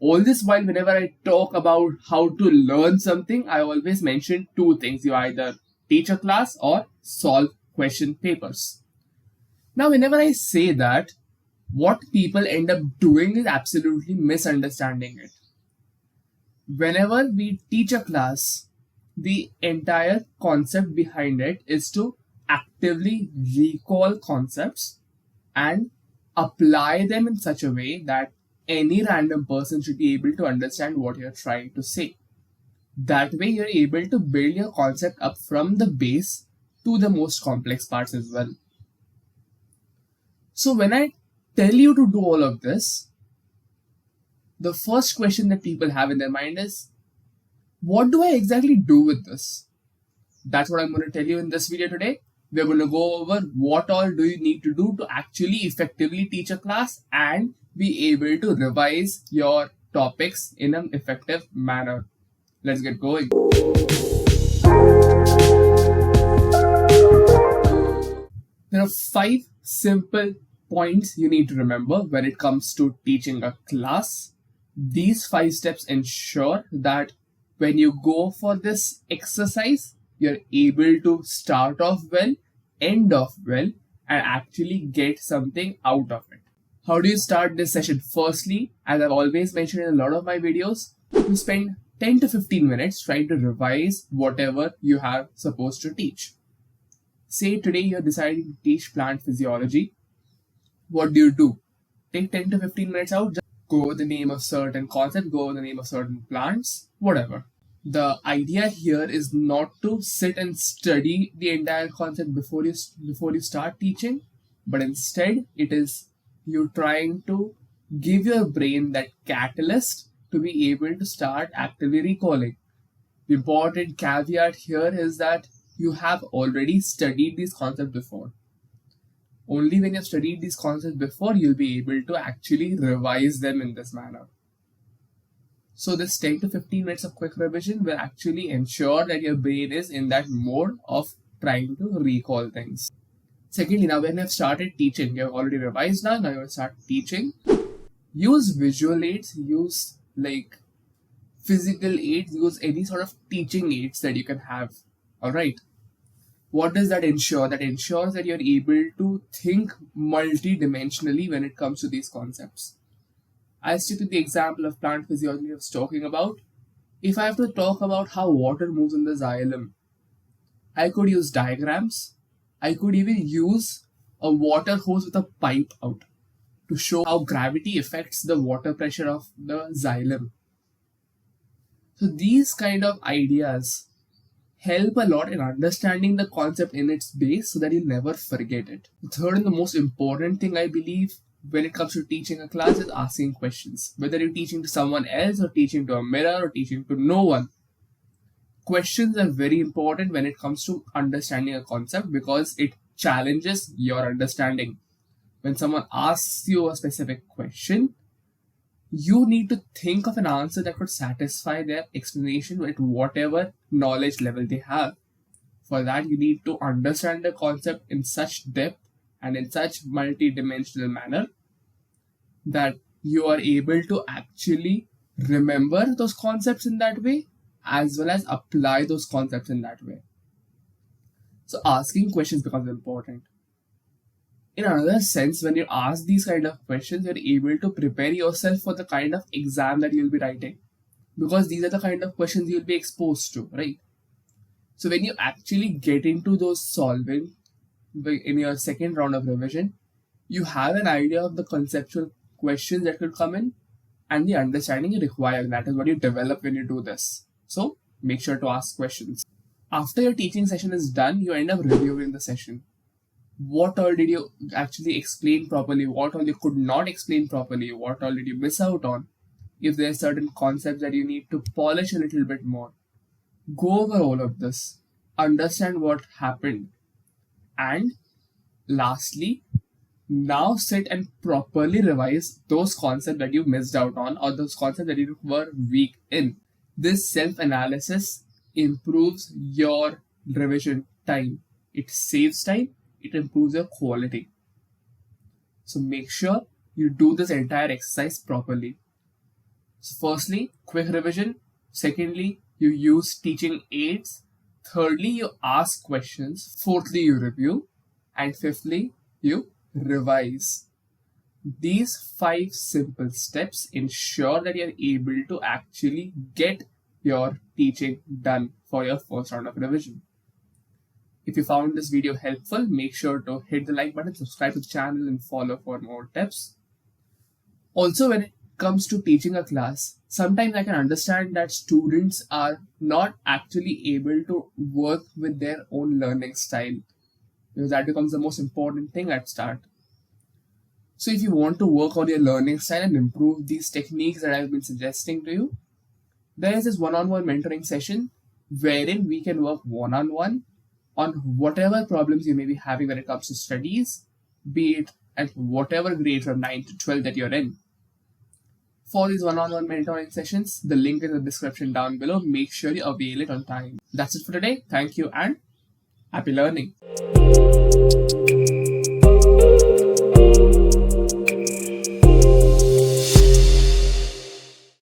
All this while, whenever I talk about how to learn something, I always mention two things. You either teach a class or solve question papers. Now, whenever I say that, what people end up doing is absolutely misunderstanding it. Whenever we teach a class, the entire concept behind it is to actively recall concepts and apply them in such a way that any random person should be able to understand what you're trying to say. That way, you're able to build your concept up from the base to the most complex parts as well. So, when I tell you to do all of this, the first question that people have in their mind is, what do I exactly do with this? That's what I'm going to tell you in this video today. We're going to go over what all do you need to do to actually effectively teach a class and be able to revise your topics in an effective manner. Let's get going. There are 5 simple points you need to remember when it comes to teaching a class. These 5 steps ensure that when you go for this exercise, you're able to start off well, end off well, and actually get something out of it. How do you start this session? Firstly, as I've always mentioned in a lot of my videos, you spend 10 to 15 minutes trying to revise whatever you have supposed to teach. Say today you're deciding to teach plant physiology. What do? Take 10 to 15 minutes out, just go over the name of certain concept, go over the name of certain plants, whatever. The idea here is not to sit and study the entire concept before you start teaching, but instead it is you trying to give your brain that catalyst to be able to start actively recalling. The important caveat here is that you have already studied these concepts before. Only when you've studied these concepts before, you'll be able to actually revise them in this manner. So this 10 to 15 minutes of quick revision will actually ensure that your brain is in that mode of trying to recall things. Secondly, now when you've started teaching, you've already revised now you will start teaching. Use visual aids, use like physical aids, use any sort of teaching aids that you can have. Alright. What does that ensure? That ensures that you're able to think multidimensionally when it comes to these concepts. I'll stick to the example of plant physiology I was talking about. If I have to talk about how water moves in the xylem, I could use diagrams. I could even use a water hose with a pipe out to show how gravity affects the water pressure of the xylem. So these kind of ideas help a lot in understanding the concept in its base so that you'll never forget it. The third and the most important thing I believe when it comes to teaching a class is asking questions. Whether you're teaching to someone else or teaching to a mirror or teaching to no one. Questions are very important when it comes to understanding a concept because it challenges your understanding. When someone asks you a specific question, you need to think of an answer that could satisfy their explanation at whatever knowledge level they have. For that, you need to understand the concept in such depth and in such multi-dimensional manner that you are able to actually remember those concepts in that way as well as apply those concepts in that way. So asking questions becomes important. In another sense, when you ask these kind of questions, you're able to prepare yourself for the kind of exam that you'll be writing. Because these are the kind of questions you'll be exposed to, right? So when you actually get into those solving in your second round of revision, you have an idea of the conceptual questions that could come in and the understanding you require. That is what you develop when you do this. So make sure to ask questions. After your teaching session is done, you end up reviewing the session. What all did you actually explain properly? What all you could not explain properly? What all did you miss out on? If there are certain concepts that you need to polish a little bit more, go over all of this. Understand what happened. And lastly, now sit and properly revise those concepts that you missed out on or those concepts that you were weak in. This self-analysis improves your revision time. It saves time. It improves your quality. So make sure you do this entire exercise properly. So firstly, quick revision. Secondly, you use teaching aids. Thirdly, you ask questions. Fourthly, you review. And fifthly, you revise. These 5 simple steps ensure that you're able to actually get your teaching done for your first round of revision. If you found this video helpful, make sure to hit the like button, subscribe to the channel, and follow for more tips. Also, when it comes to teaching a class, sometimes I can understand that students are not actually able to work with their own learning style, because that becomes the most important thing at start. So if you want to work on your learning style and improve these techniques that I've been suggesting to you, there is this one-on-one mentoring session wherein we can work one-on-one on whatever problems you may be having when it comes to studies, be it at whatever grade from 9 to 12 that you're in. For these one-on-one mentoring sessions, the link is in the description down below. Make sure you avail it on time. That's it for today. Thank you and happy learning.